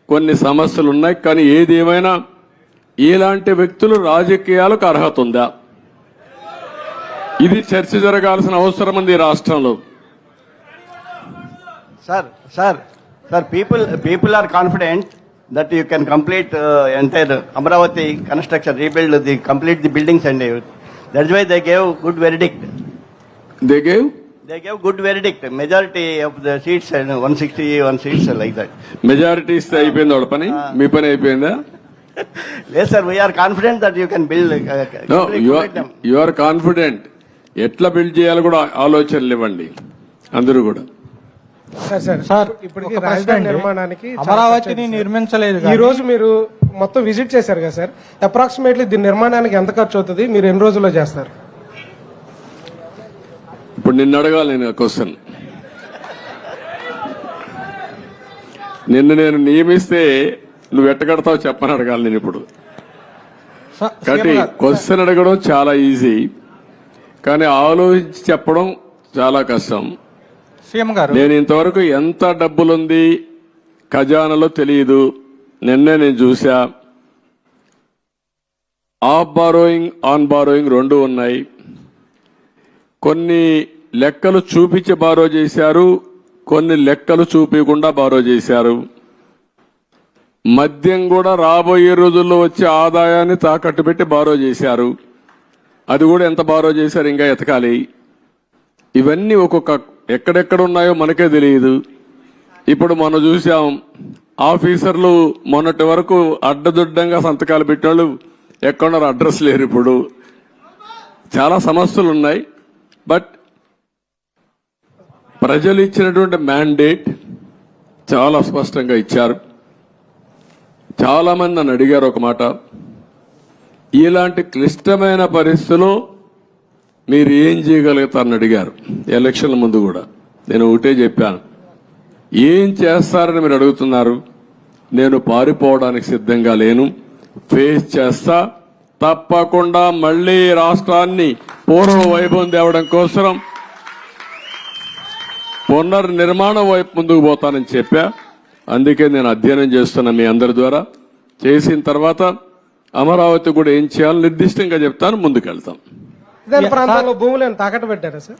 కొన్ని సమస్యలు ఉన్నాయి. కానీ ఏది ఏమైనా ఇలాంటి వ్యక్తులు రాజకీయాలకు అర్హత ఉందా? ఇది చర్చ జరగాల్సిన అవసరం ఉంది ఈ రాష్ట్రంలో. Sir, people are confident that you can complete entire Amravati construction, complete the buildings and everything. That's why they gave good verdict. They gave good verdict. Majority of the seats and 161 seats like that. Majority ఇస్తే అయిపోయింది వాళ్ళ పని. మీ పని అయిపోయిందా? Yes, sir. We are confident that you can build. No, complete them. you are confident. ఎట్లా build చేయాలో కూడా ఆలోచనలు ఇవ్వండి అందరూ కూడా. సార్ ఇప్పటికి రాజధాని నిర్మాణానికి అమరావతిని నిర్మించలేదు. ఈ రోజు మీరు మొత్తం విజిట్ చేశారు కదా సార్, అప్రాక్సిమేట్లీ దీని నిర్మాణానికి ఎంత ఖర్చు అవుతుంది? మీరు ఎన్ని రోజుల్లో చేస్తారు? ఇప్పుడు నిన్ను అడగాలి నేను క్వశ్చన్. నేను నియమిస్తే నువ్వు ఎట్టగడతావు చెప్పని అడగాలి నేను ఇప్పుడు. కాబట్టి క్వశ్చన్ అడగడం చాలా ఈజీ, కానీ ఆలోచించి చెప్పడం చాలా కష్టం. సీఎం గారు, నేను ఇంతవరకు ఎంత డబ్బులుంది ఖజానాలో తెలియదు. నిన్నే నేను చూసా. ఆఫ్ బారోయింగ్, ఆన్ బారోయింగ్ 2 ఉన్నాయి. కొన్ని లెక్కలు చూపించి బారో చేశారు, కొన్ని లెక్కలు చూపించకుండా బారో చేశారు. మద్యం కూడా రాబోయే రోజుల్లో వచ్చే ఆదాయాన్ని తాకట్టు పెట్టి బారో చేశారు. అది కూడా ఎంత బారో చేశారు ఇంకా ఎతకాలి. ఇవన్నీ ఒక్కొక్క ఎక్కడెక్కడ ఉన్నాయో మనకే తెలియదు. ఇప్పుడు మనం చూసాం, ఆఫీసర్లు మొన్నటి వరకు అడ్డదుడ్డంగా సంతకాలు పెట్టినోళ్ళు ఎక్కడున్నారు, అడ్రస్ లేరు. ఇప్పుడు చాలా సమస్యలు ఉన్నాయి. బట్ ప్రజలు ఇచ్చినటువంటి మ్యాండేట్ చాలా స్పష్టంగా ఇచ్చారు. చాలా మంది నన్ను అడిగారు ఒక మాట, ఇలాంటి క్లిష్టమైన పరిస్థితుల్లో మీరు ఏం చేయగలుగుతారని అడిగారు. ఎలక్షన్ల ముందు కూడా నేను ఒకటే చెప్పాను, ఏం చేస్తారని మీరు అడుగుతున్నారు. నేను పారిపోవడానికి సిద్ధంగా లేను, ఫేస్ చేస్తా. తప్పకుండా మళ్లీ రాష్ట్రాన్ని పూర్వ వైభవం తేవడం కోసం పునర్నిర్మాణం వైపు ముందుకు పోతానని చెప్పా. అందుకే నేను అధ్యయనం చేస్తున్నా మీ అందరి ద్వారా. చేసిన తర్వాత అమరావతి కూడా ఏం చేయాలో నిర్దిష్టంగా చెప్తాను, ముందుకెళ్తాం. రాజధాని ప్రాంతంలో భూములు ఏమైనా తాకట్టు పెట్టారా సార్?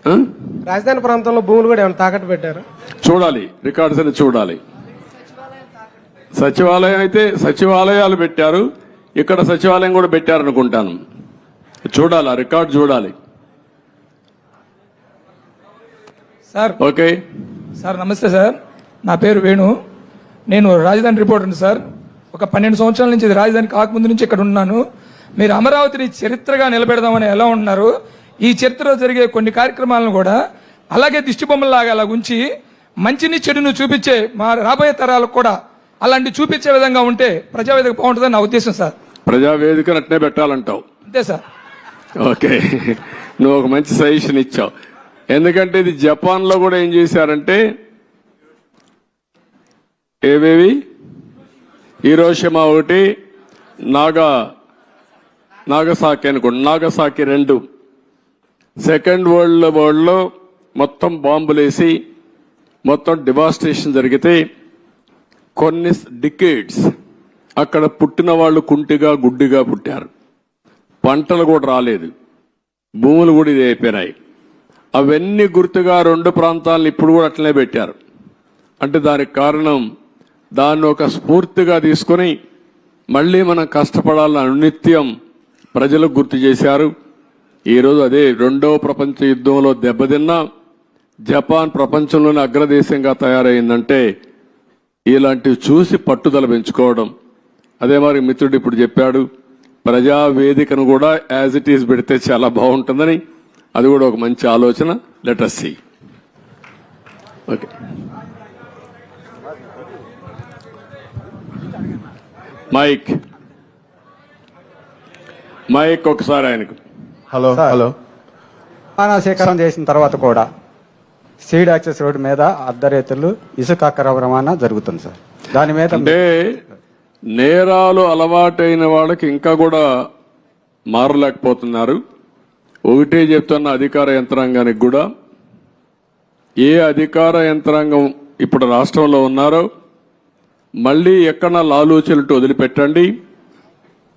రాజధాని ప్రాంతంలో భూములు కూడా ఏమైనా తాకట్టు పెట్టారా? చూడాలి, రికార్డ్స్ అని చూడాలి. సచివాలయం అయితే సచివాలయాలు పెట్టారు, ఇక్కడ సచివాలయం కూడా పెట్టారనుకుంటాను. చూడాలి, ఆ రికార్డు చూడాలి. సార్ ఓకే సార్, నమస్తే సార్. నా పేరు వేణు. నేను రాజధాని రిపోర్టర్ని సార్. ఒక 12 సంవత్సరాల నుంచి ఇది రాజధాని కాకముందు నుంచి ఇక్కడ ఉన్నాను. మీరు అమరావతిని చరిత్రగా నిలబెడదామని ఎలా ఉన్నారు? ఈ చరిత్రలో జరిగే కొన్ని కార్యక్రమాలను కూడా అలాగే దిష్టిబొమ్మలాగా అలా ఉంచి మంచిని చెడును చూపించే మా రాబోయే తరాలకు కూడా అలాంటి చూపించే విధంగా ఉంటే ప్రజావేదిక బాగుంటుందని నా ఉద్దేశం సార్. ప్రజావేదికను అట్నే పెట్టాలంటావు. అంతే సార్. ఓకే, నువ్వు ఒక మంచి సజెషన్ ఇచ్చావు. ఎందుకంటే ఇది జపాన్లో కూడా ఏం చేశారంటే ఏవేవి హీరోషిమా ఒకటి, నాగసాకి అనుకోండి, నాగసాకి 2 సెకండ్ వరల్డ్ వార్లో మొత్తం బాంబులేసి మొత్తం డివాస్టేషన్ జరిగితే కొన్ని డికేడ్స్ అక్కడ పుట్టిన వాళ్ళు కుంటిగా గుడ్డిగా పుట్టారు. పంటలు కూడా రాలేదు, భూములు కూడా ఇది అయిపోయినాయి. అవన్నీ గుర్తుగా 2 ప్రాంతాలను ఇప్పుడు కూడా అట్లనే పెట్టారు. అంటే దానికి కారణం దాన్ని ఒక స్ఫూర్తిగా తీసుకుని మళ్ళీ మనం కష్టపడాలని అనునిత్యం ప్రజలకు గుర్తు చేశారు. ఈరోజు అదే 2వ ప్రపంచ యుద్ధంలో దెబ్బతిన్న జపాన్ ప్రపంచంలోనే అగ్రదేశంగా తయారైందంటే ఇలాంటివి చూసి పట్టుదల పెంచుకోవడం. అదే మరి మిత్రుడు ఇప్పుడు చెప్పాడు, ప్రజావేదికను కూడా యాజ్ ఇట్ ఈస్ పెడితే చాలా బాగుంటుందని. అది కూడా ఒక మంచి ఆలోచన. Let us see. Okay, mic ఒకసారి ఆయనకు. హలో. సేకరణ చేసిన తర్వాత కూడా సీడ్ యాక్సెస్ రోడ్డు మీద అర్ధరేతులు ఇసుక అక్రమ రవాణా జరుగుతుంది సార్. దాని మీద అంటే నేరాలు అలవాటైన వాళ్ళకి ఇంకా కూడా మారలేకపోతున్నారు. ఒకటే చెప్తున్న అధికార యంత్రాంగానికి కూడా, ఏ అధికార యంత్రాంగం ఇప్పుడు రాష్ట్రంలో ఉన్నారో మళ్ళీ ఎక్కడ లాలూచనట్టు వదిలిపెట్టండి,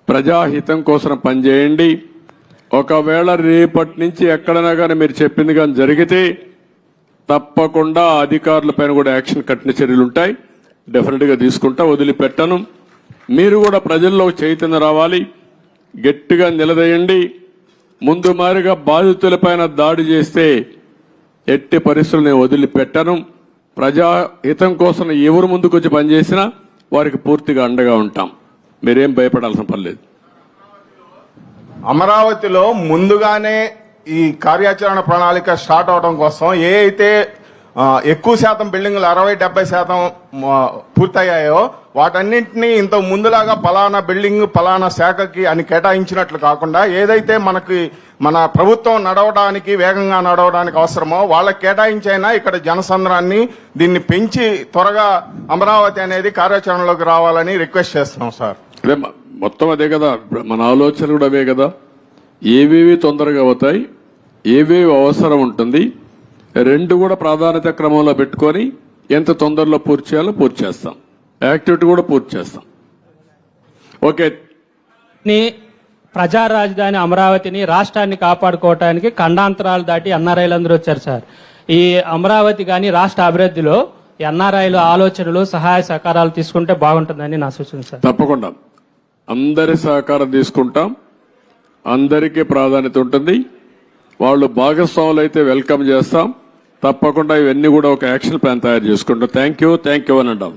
ప్రజాహితం కోసం పనిచేయండి. ఒకవేళ రేపటి నుంచి ఎక్కడైనా కానీ మీరు చెప్పింది కానీ జరిగితే తప్పకుండా అధికారుల పైన కూడా యాక్షన్, కఠిన చర్యలు ఉంటాయి. డెఫినెట్గా తీసుకుంటా, వదిలిపెట్టను. మీరు కూడా ప్రజల్లో చైతన్యం రావాలి, గట్టిగా నిలదీయండి. ముందు మారిగా బాధితులపైన దాడి చేస్తే ఎట్టి పరిస్థితులు నేను వదిలిపెట్టను. ప్రజాహితం కోసం ఎవరు ముందుకు వచ్చి పనిచేసినా వారికి పూర్తిగా అండగా ఉంటాం. మీరేం భయపడాల్సిన పని లేదు. అమరావతిలో ముందుగానే ఈ కార్యాచరణ ప్రణాళిక స్టార్ట్ అవడం కోసం ఏ అయితే ఎక్కువ శాతం బిల్డింగ్లు 60-70% పూర్తయ్యాయో వాటన్నింటినీ ఇంత ముందులాగా పలానా బిల్డింగ్ పలానా శాఖకి అని కేటాయించినట్లు కాకుండా ఏదైతే మన ప్రభుత్వం నడవడానికి, వేగంగా నడవడానికి అవసరమో వాళ్ళకి కేటాయించైనా ఇక్కడ జనసంద్రాన్ని దీన్ని పెంచి త్వరగా అమరావతి అనేది కార్యాచరణలోకి రావాలని రిక్వెస్ట్ చేస్తున్నాం సార్. మొత్తం అదే కదా, మన ఆలోచన కూడా అవే కదా. ఏవేవి తొందరగా అవుతాయి, ఏవేవి అవసరం ఉంటుంది, 2 కూడా ప్రాధాన్యత క్రమంలో పెట్టుకొని ఎంత తొందరలో పూర్తి చేయాలో పూర్తి చేస్తాం. యాక్టివిటీ కూడా పూర్తి చేస్తాం. ఓకే, ప్రజా రాజధాని అమరావతిని రాష్ట్రాన్ని కాపాడుకోవడానికి ఖండాంతరాలు దాటి ఎన్ఆర్ఐలందరూ వచ్చారు సార్. ఈ అమరావతి కానీ రాష్ట్ర అభివృద్ధిలో ఎన్ఆర్ఐలు ఆలోచనలు, సహాయ సహకారాలు తీసుకుంటే బాగుంటుందని నా సూచన సార్. తప్పకుండా అందరి సహకారం తీసుకుంటాం. అందరికీ ప్రాధాన్యత ఉంటుంది. వాళ్ళు భాగస్వాములు అయితే వెల్కమ్ చేస్తాం. తప్పకుండా ఇవన్నీ కూడా ఒక యాక్షన్ ప్లాన్ తయారు చేసుకుంటాం. థ్యాంక్ యూ అని అంటాం.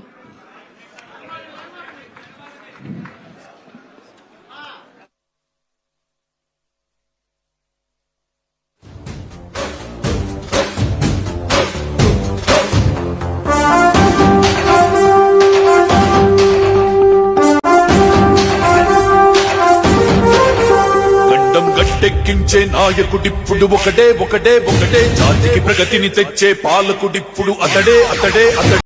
గట్టెక్కించే నాయకుడిప్పుడు ఒకటే జాతికి ప్రగతిని తెచ్చే పాలకుడిప్పుడు అతడే